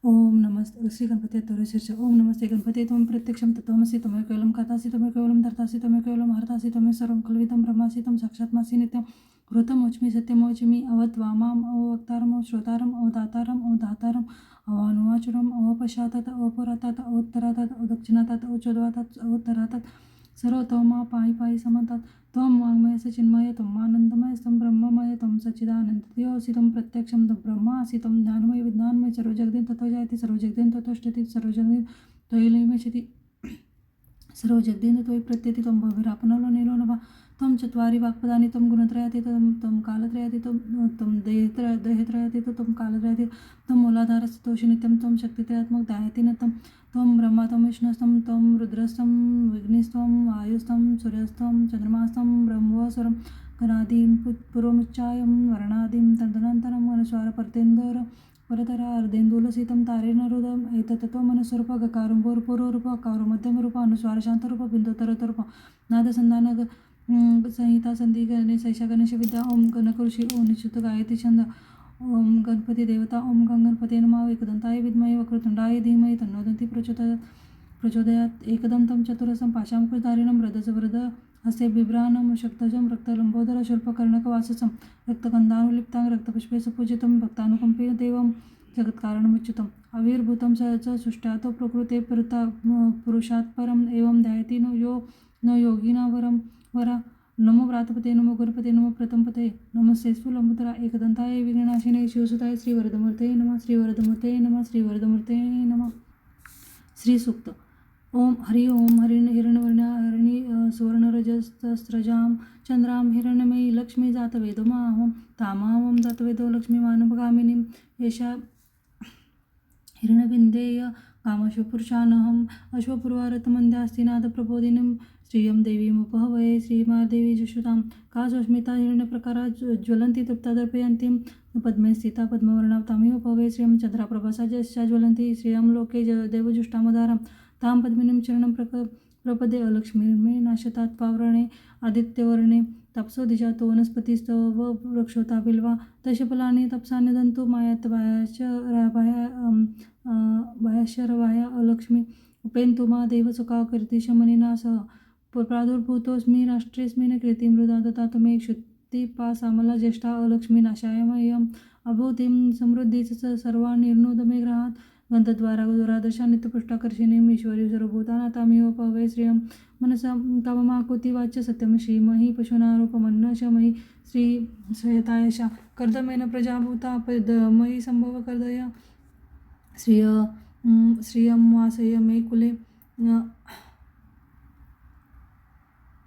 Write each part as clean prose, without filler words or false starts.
ओम नमस्ते श्री गणपती शीर्ष ओम नमस्ते गणपती त्वं प्रत्यक्षं तत्त्वमसि त्वमेव केवलं कथासि त्वमेव केवलं धर्तासि त्वमेव केवलं हर्तासि त्वमेव सर्वं खल्विदं ब्रह्मासि त्वं साक्षात्मासि नित्यं घृतमोच्मि सत्यमोच्मि अवत्वामाम् अवक्तारम् अवश्रोतारम् अवदातारम् अवधातारम् अवानुवाचुरम् अवपश्चातात् अवपुरातात् अवोत्तरातात् अवदक्षिणातात् अवचोदवातात् अवोत्तरातात् सर्वतोमा पाहि पाहि समतात् त्वं वाङ्मयस्य चिन्मय त्वम् आनन्दमय त्वं ब्रह्ममय त्वं सच्चिदानन्ददेवोऽसि त्वं प्रत्यक्षं ब्रह्मासि त्वं ज्ञानमय विज्ञानमय सर्वजगदेन ततो जयति सर्वजगदेन ततो तिष्ठति सर्वजगदेन त्वयि लयमयति सर्वजगदेन त्वयि प्रत्येति त्वं भविरापनलो नीलो नभः त्वं चत्वारि वाक्पदानि त्वं गुणत्रयातीतं त्वं कालत्रयातीतं त्वं देहत्रयातीतं त्वं कालत्रयातीतं त्वं मूलाधारस्तोषि नित्यं त्वं शक्तित्रयात्मक ध्यायति न त्वं ब्रह्मा त्वं विष्णुस्तं त्वं रुद्रस्तं विघ्नेस्त्वं वायुस्तं सूर्यस्तं चंद्रमास्तं ब्रह्मस्वरं गणादिं पूर्वमुच्चायं वर्णादिं तदनन्तरम् अनुस्वार परतेन्दर परतर अर्धेन्दुलसितं तारेण रुदम् एतत्त्वमनुस्वरूप गकारुं पूर्वरूप अकारो मध्यमरूप अनुस्वार शांतरूप बिंदुतरतरूप नादसंधान संहिता संधी गणेशैषा गणेश विद्या ओम गणकृषी ओम निश्चित गायत्री छंद ओम गणपती देवता ओम गणपते नमः एकदंताय विद्महे वक्रतुंडाय धीमहि तन्नो दन्ती प्रचोदयात् एकदंतं चतुरसं पाशांकुशधारिणं वरद हस्ते बिभ्राणं शक्तजं रक्तलंबोदर शूल्पकर्णकवाससं रक्तगंधानुलिप्तां रक्तपुष्पे सुपूजितं भक्तानुकंपेन देवं जगत्कारणमुच्युतम् आविर्भूतं स सुष्ठ्यातो प्रकृते पुरुषात् परम् एवं ध्यायति न योगिना वरा नमो व्रातपते नमो गणपते नमो प्रथमपते नमस्ते लंबोदरा एकदंताय विघ्ननाशिने शिवसुताय श्रीवरदमूर्ते नमः श्रीवरदमूर्ते नमः श्रीवरदमूर्ते नमः श्री सूक्त ओम हरि ओम हिरण्यवर्णी सुवर्णरजस्रजां चंद्रां हिरण्यमयी लक्ष्मी जातवेदमाहं तामाहं जातवेदो लक्ष्मीमानभगामिनीं एषा हिरण्यविन्देय कामश्वपुरुषानहम् अश्वपूर्वारतमन्द्यास्तिनादप्रबोधिनीं श्रियं देवीमुपहवये श्रीमादेवी जुषुतां कासोस्मिता हिरण्यप्रकारा ज्वलन्ति तृप्ता दर्पयन्तीं पद्मे स्थिता पद्मवर्णां तामिव उपहवये श्रियं चन्द्राप्रभासा जस्या ज्वलन्ति श्रियं लोके देवजुष्टामदारं तां पद्मिनीं चरणं प्रपदे अलक्ष्मीर्मे नाशतात् पावरणे आदित्यवर्णे तपसो दिजातो वनस्पतिस्तव वृक्षोता बिल्वा दशफलानि तपसानि दन्तु मायात बाह्याशरवाया अलक्ष्मी उपेन्तु मा देवसुखा कीर्तिशमनिना सह प्रादुर्भूतोऽस्मि राष्ट्रेऽस्मिन् कीर्तिमृदा ददातु मे क्षुत्तिपासामला ज्येष्ठा अलक्ष्मी नाशायमयम् अभूतिं समृद्धिः सर्वान् निर्णोद मे ग्रहात् गन्धद्वारा दुरादर्शा नित्यपुष्टाकर्षिणीम् ईश्वरी सर्वभूतानातामिव पवे श्रियं मनसा काममाकुतिवाच्य सत्यं श्रीमहि पशूनारूपमन्नशमयि श्री श्रेयतायशा कर्दमेन प्रजाभूता पदमयि संभव कर्दय श्रियं वासय मे कुले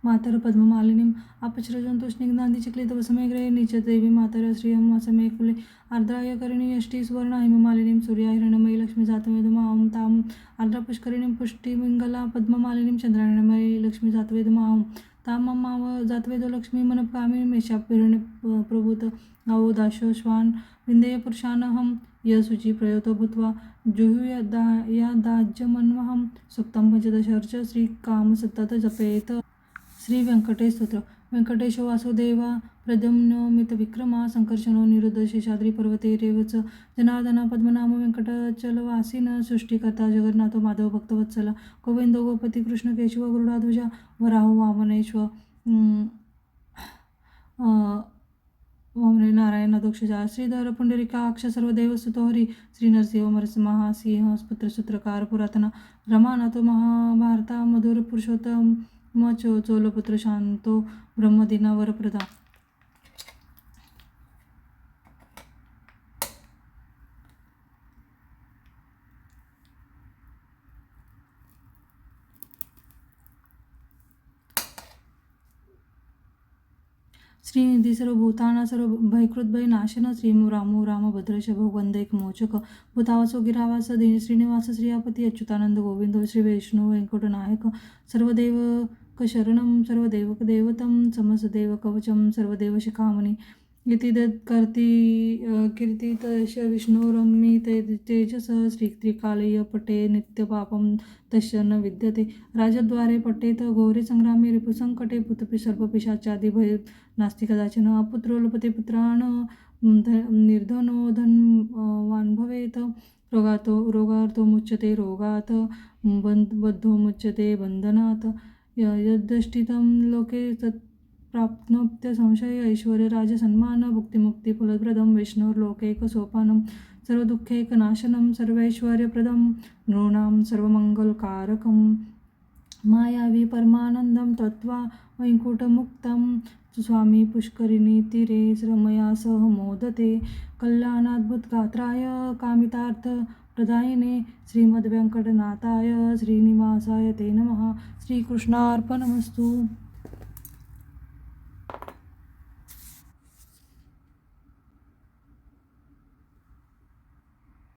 मातर पद्ममालिनीं अपसृजन्तु स्निग्धान्ति चक्लितवसमे गृहे नीचदेवी मातर श्रियं वासमे कुले आर्द्राय करिणी यष्टी सुवर्णा हिममालिनीं सूर्या हिरण्यमयी लक्ष्मी जातवेदमाहं ताम् आर्द्रापुष्करिणीं पुष्टिमिङ्गला पद्ममालिनीं चन्द्राहिरण्यमयी लक्ष्मी जातवेदमाहं तां मम जातवेदो लक्ष्मी मनःकामिनीं एषा प्रभूत अवोदाशोश्वान् विन्देय पुरुषानहं यशुचि प्रयोतो भूत्वा जुहुयादाज्यमन्वहं सुक्तं पञ्चदशर्च श्रीकामसतत जपेत श्री वेंकटेश स्तोत्र वेंकटेशो वासुदेवा प्रद्युम्नोमितविक्रमा संकर्षणो निरुद्ध शेषाद्री पर्वते रेवच जनार्दन पद्मनाम वेंकटचलवासिन सृष्टिकर्ता जगन्नाथो माधव भक्तवत्सला गोविंदो गोपती कृष्ण केशव गरुडाध्वजा वराहो वामनेश्वर वामने नारायण दोक्षजा श्रीधर पुंडरीकाक्ष सर्वदेव सुतो हरी श्री नरसिंह मरसिंह सिंह पुत्र सूत्रकार पुरातना रमानाथो महाभारता मधुर पुरुषोत्तम चोलपुत्र शांतो ब्रह्मदिना वरप्रदा श्रीनिधी सर्वभूताना सर्व भयकृत भय नाशन श्री रामो रामभद्रशभ वंदैक मोचक भूतावासो गिरावास श्रीनिवास श्रीयापती अच्युतानंद गोविंदो श्री वैष्णव वेंकटनायक सर्वदेव शरणं सर्वदेवक देवतं समसदेव कवचं सर्वदेव शिखामणी इति कीर्तितश विष्णुरम्मी तेजस श्रीत्रिकालय पटे नित्यपापं तस्य न विद्यते राजद्वारे पटेत घोरे संग्रामे रिपुसंकटे भूतपि सर्पपिशाचादि भय नास्ति कदाचन अपुत्रो लभते पुत्रान् निर्धनो धनवान् भवेत् रोगार्थो मुच्यते रोगात् बद्धो मुच्यते बन्धनात् यद्दृष्टितं लोके तत् प्राप्नोत्य संशय ऐश्वर्य राजसन्मान भुक्तिमुक्तिफलप्रदं विष्णोर्लोकैकसोपानं सर्वदुःखैकनाशनं सर्वैश्वर्यप्रदं नॄणां सर्वमङ्गलकारकं मायावी परमानन्दं तत्त्वा वैकुण्ठमुक्तं स्वामी पुष्करिणी तीरे रमया सह मोदते कल्याणाद्भुतगात्राय कामितार्थप्रदायिने श्रीमद्वेङ्कटनाथाय श्रीनिवासाय ते नमः. श्रीकृष्णार्पणमस्तु.